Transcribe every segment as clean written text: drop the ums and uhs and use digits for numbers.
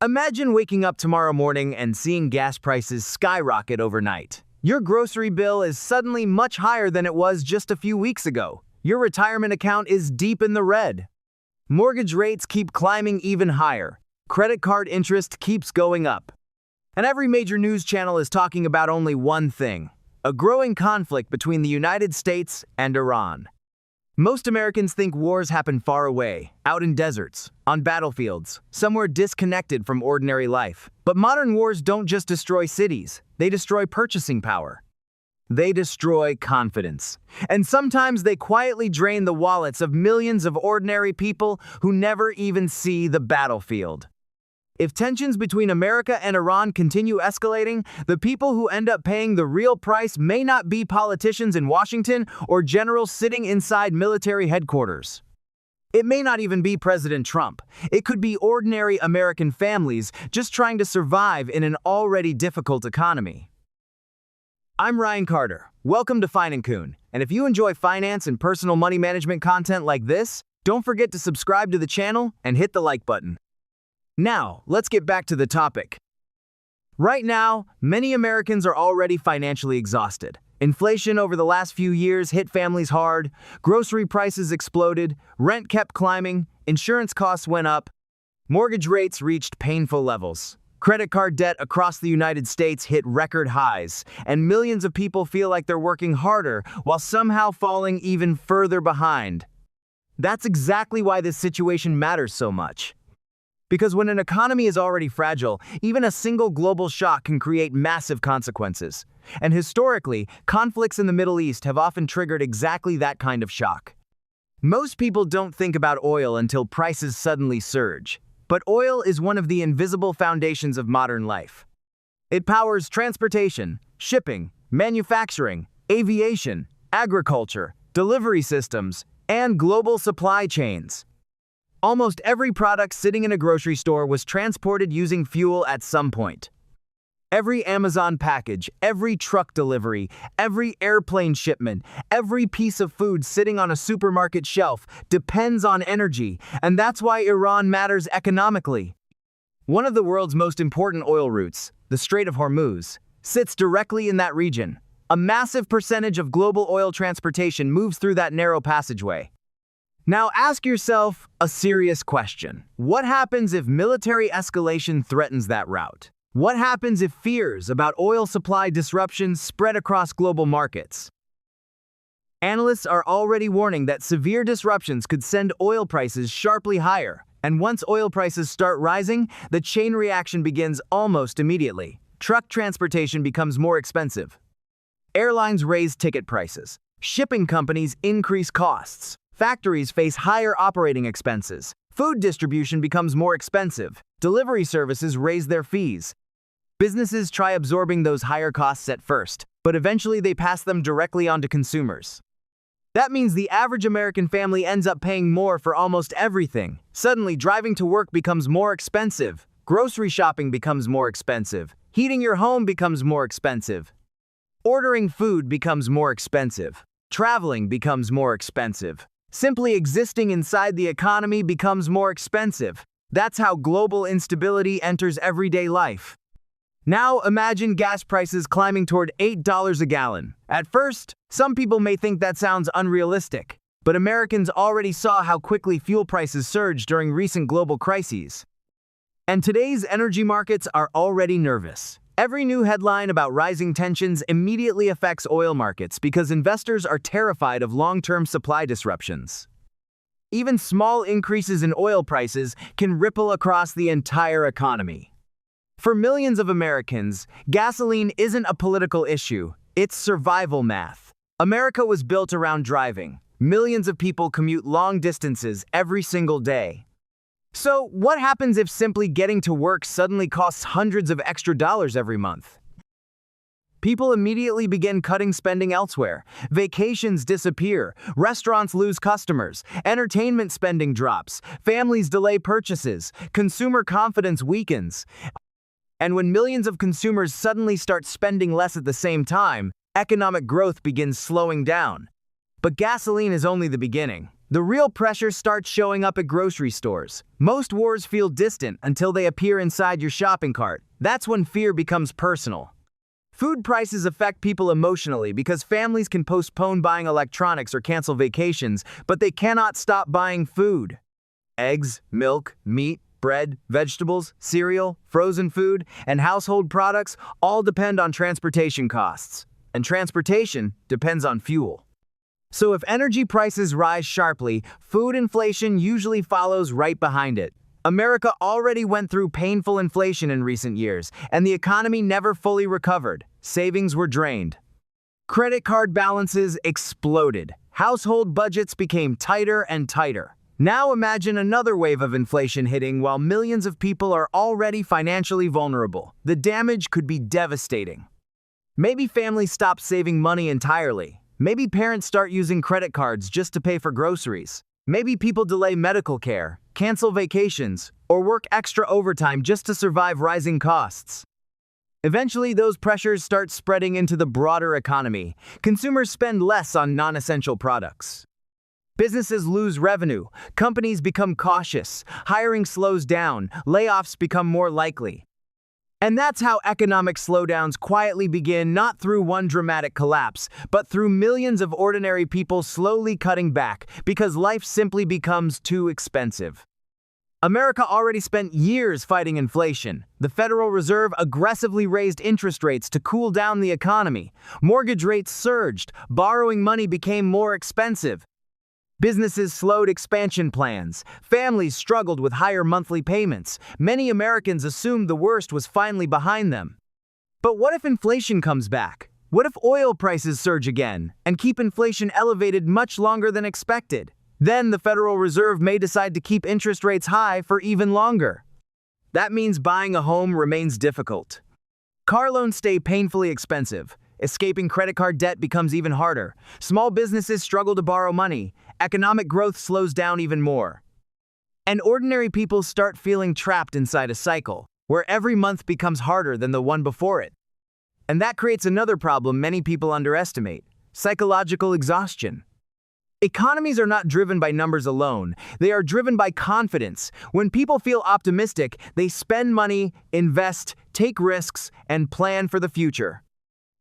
Imagine waking up tomorrow morning and seeing gas prices skyrocket overnight. Your grocery bill is suddenly much higher than it was just a few weeks ago. Your retirement account is deep in the red. Mortgage rates keep climbing even higher. Credit card interest keeps going up. And every major news channel is talking about only one thing: a growing conflict between the United States and Iran. Most Americans think wars happen far away, out in deserts, on battlefields, somewhere disconnected from ordinary life. But modern wars don't just destroy cities, they destroy purchasing power. They destroy confidence. And sometimes they quietly drain the wallets of millions of ordinary people who never even see the battlefield. If tensions between America and Iran continue escalating, the people who end up paying the real price may not be politicians in Washington or generals sitting inside military headquarters. It may not even be President Trump. It could be ordinary American families just trying to survive in an already difficult economy. I'm Ryan Carter. Welcome to Fine & Coon. And if you enjoy finance and personal money management content like this, don't forget to subscribe to the channel and hit the like button. Now, let's get back to the topic. Right now, many Americans are already financially exhausted. Inflation over the last few years hit families hard, grocery prices exploded, rent kept climbing, insurance costs went up, mortgage rates reached painful levels. Credit card debt across the United States hit record highs, and millions of people feel like they're working harder while somehow falling even further behind. That's exactly why this situation matters so much. Because when an economy is already fragile, even a single global shock can create massive consequences. And historically, conflicts in the Middle East have often triggered exactly that kind of shock. Most people don't think about oil until prices suddenly surge. But oil is one of the invisible foundations of modern life. It powers transportation, shipping, manufacturing, aviation, agriculture, delivery systems, and global supply chains. Almost every product sitting in a grocery store was transported using fuel at some point. Every Amazon package, every truck delivery, every airplane shipment, every piece of food sitting on a supermarket shelf depends on energy, and that's why Iran matters economically. One of the world's most important oil routes, the Strait of Hormuz, sits directly in that region. A massive percentage of global oil transportation moves through that narrow passageway. Now ask yourself a serious question. What happens if military escalation threatens that route? What happens if fears about oil supply disruptions spread across global markets? Analysts are already warning that severe disruptions could send oil prices sharply higher, and once oil prices start rising, the chain reaction begins almost immediately. Truck transportation becomes more expensive. Airlines raise ticket prices. Shipping companies increase costs. Factories face higher operating expenses. Food distribution becomes more expensive. Delivery services raise their fees. Businesses try absorbing those higher costs at first, but eventually they pass them directly on to consumers. That means the average American family ends up paying more for almost everything. Suddenly, driving to work becomes more expensive. Grocery shopping becomes more expensive. Heating your home becomes more expensive. Ordering food becomes more expensive. Traveling becomes more expensive. Simply existing inside the economy becomes more expensive. That's how global instability enters everyday life. Now imagine gas prices climbing toward $8 a gallon. At first, some people may think that sounds unrealistic, but Americans already saw how quickly fuel prices surged during recent global crises. And today's energy markets are already nervous. Every new headline about rising tensions immediately affects oil markets because investors are terrified of long-term supply disruptions. Even small increases in oil prices can ripple across the entire economy. For millions of Americans, gasoline isn't a political issue, it's survival math. America was built around driving. Millions of people commute long distances every single day. So, what happens if simply getting to work suddenly costs hundreds of extra dollars every month? People immediately begin cutting spending elsewhere. Vacations disappear, restaurants lose customers, entertainment spending drops, families delay purchases, consumer confidence weakens. And when millions of consumers suddenly start spending less at the same time, economic growth begins slowing down. But gasoline is only the beginning. The real pressure starts showing up at grocery stores. Most wars feel distant until they appear inside your shopping cart. That's when fear becomes personal. Food prices affect people emotionally because families can postpone buying electronics or cancel vacations, but they cannot stop buying food. Eggs, milk, meat, bread, vegetables, cereal, frozen food, and household products all depend on transportation costs. And transportation depends on fuel. So if energy prices rise sharply, food inflation usually follows right behind it. America already went through painful inflation in recent years, and the economy never fully recovered. Savings were drained. Credit card balances exploded. Household budgets became tighter and tighter. Now imagine another wave of inflation hitting while millions of people are already financially vulnerable. The damage could be devastating. Maybe families stop saving money entirely. Maybe parents start using credit cards just to pay for groceries. Maybe people delay medical care, cancel vacations, or work extra overtime just to survive rising costs. Eventually, those pressures start spreading into the broader economy. Consumers spend less on non-essential products. Businesses lose revenue, companies become cautious, hiring slows down, layoffs become more likely. And that's how economic slowdowns quietly begin, not through one dramatic collapse, but through millions of ordinary people slowly cutting back because life simply becomes too expensive. America already spent years fighting inflation. The Federal Reserve aggressively raised interest rates to cool down the economy. Mortgage rates surged, borrowing money became more expensive. Businesses slowed expansion plans. Families struggled with higher monthly payments. Many Americans assumed the worst was finally behind them. But what if inflation comes back? What if oil prices surge again and keep inflation elevated much longer than expected? Then the Federal Reserve may decide to keep interest rates high for even longer. That means buying a home remains difficult. Car loans stay painfully expensive. Escaping credit card debt becomes even harder. Small businesses struggle to borrow money. Economic growth slows down even more. And ordinary people start feeling trapped inside a cycle, where every month becomes harder than the one before it. And that creates another problem many people underestimate: psychological exhaustion. Economies are not driven by numbers alone. They are driven by confidence. When people feel optimistic, they spend money, invest, take risks, and plan for the future.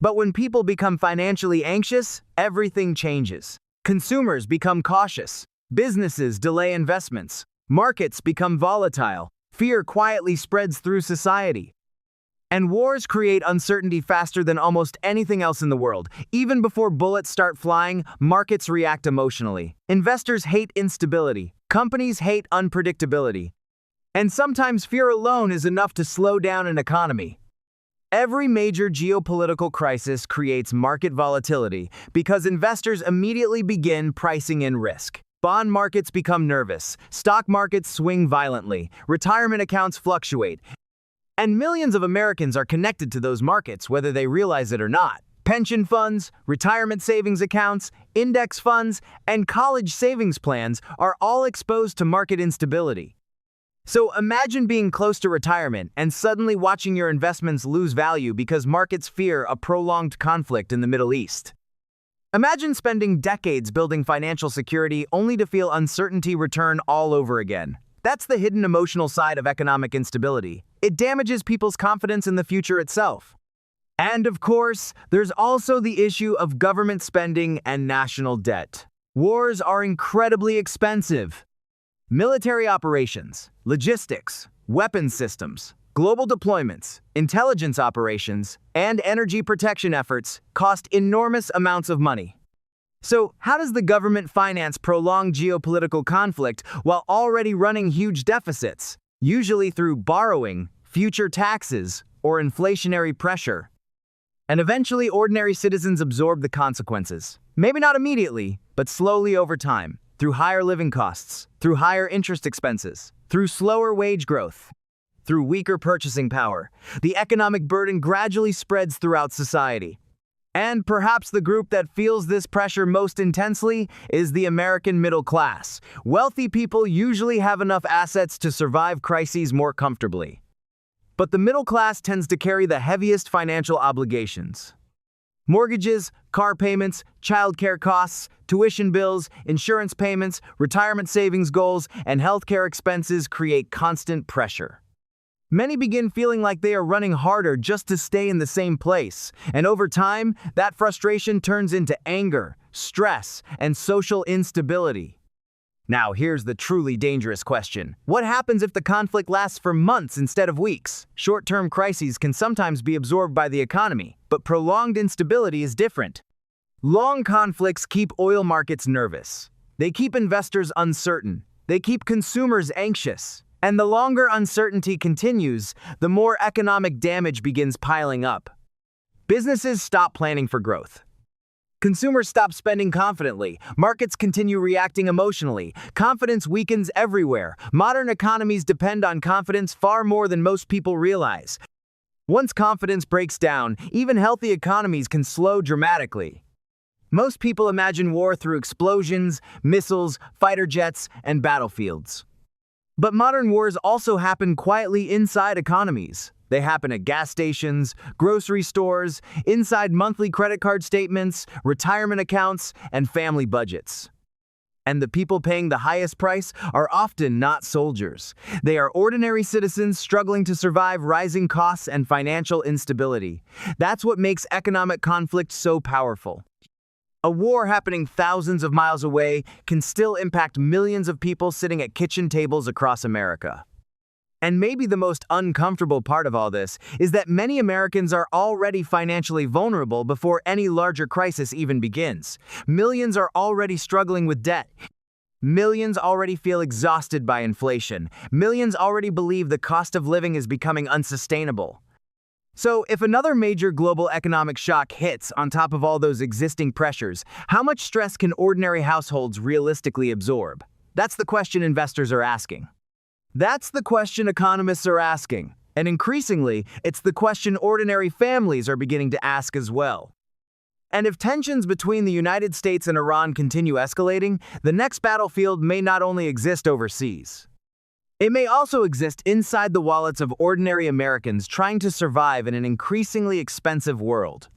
But when people become financially anxious, everything changes. Consumers become cautious. Businesses delay investments. Markets become volatile. Fear quietly spreads through society. And wars create uncertainty faster than almost anything else in the world. Even before bullets start flying, markets react emotionally. Investors hate instability. Companies hate unpredictability. And sometimes fear alone is enough to slow down an economy. Every major geopolitical crisis creates market volatility because investors immediately begin pricing in risk. Bond markets become nervous, stock markets swing violently, retirement accounts fluctuate, and millions of Americans are connected to those markets whether they realize it or not. Pension funds, retirement savings accounts, index funds, and college savings plans are all exposed to market instability. So imagine being close to retirement and suddenly watching your investments lose value because markets fear a prolonged conflict in the Middle East. Imagine spending decades building financial security only to feel uncertainty return all over again. That's the hidden emotional side of economic instability. It damages people's confidence in the future itself. And of course, there's also the issue of government spending and national debt. Wars are incredibly expensive. Military operations, logistics, weapons systems, global deployments, intelligence operations, and energy protection efforts cost enormous amounts of money. So, how does the government finance prolonged geopolitical conflict while already running huge deficits? Usually through borrowing, future taxes, or inflationary pressure. And eventually, ordinary citizens absorb the consequences. Maybe not immediately, but slowly over time. Through higher living costs, through higher interest expenses, through slower wage growth, through weaker purchasing power, the economic burden gradually spreads throughout society. And perhaps the group that feels this pressure most intensely is the American middle class. Wealthy people usually have enough assets to survive crises more comfortably. But the middle class tends to carry the heaviest financial obligations. Mortgages, car payments, childcare costs, tuition bills, insurance payments, retirement savings goals, and healthcare expenses create constant pressure. Many begin feeling like they are running harder just to stay in the same place, and over time, that frustration turns into anger, stress, and social instability. Now, here's the truly dangerous question. What happens if the conflict lasts for months instead of weeks? Short-term crises can sometimes be absorbed by the economy, but prolonged instability is different. Long conflicts keep oil markets nervous. They keep investors uncertain. They keep consumers anxious. And the longer uncertainty continues, the more economic damage begins piling up. Businesses stop planning for growth. Consumers stop spending confidently. Markets continue reacting emotionally. Confidence weakens everywhere. Modern economies depend on confidence far more than most people realize. Once confidence breaks down, even healthy economies can slow dramatically. Most people imagine war through explosions, missiles, fighter jets, and battlefields. But modern wars also happen quietly inside economies. They happen at gas stations, grocery stores, inside monthly credit card statements, retirement accounts, and family budgets. And the people paying the highest price are often not soldiers. They are ordinary citizens struggling to survive rising costs and financial instability. That's what makes economic conflict so powerful. A war happening thousands of miles away can still impact millions of people sitting at kitchen tables across America. And maybe the most uncomfortable part of all this is that many Americans are already financially vulnerable before any larger crisis even begins. Millions are already struggling with debt. Millions already feel exhausted by inflation. Millions already believe the cost of living is becoming unsustainable. So, if another major global economic shock hits on top of all those existing pressures, how much stress can ordinary households realistically absorb? That's the question investors are asking. That's the question economists are asking, and increasingly, it's the question ordinary families are beginning to ask as well. And if tensions between the United States and Iran continue escalating, the next battlefield may not only exist overseas. It may also exist inside the wallets of ordinary Americans trying to survive in an increasingly expensive world.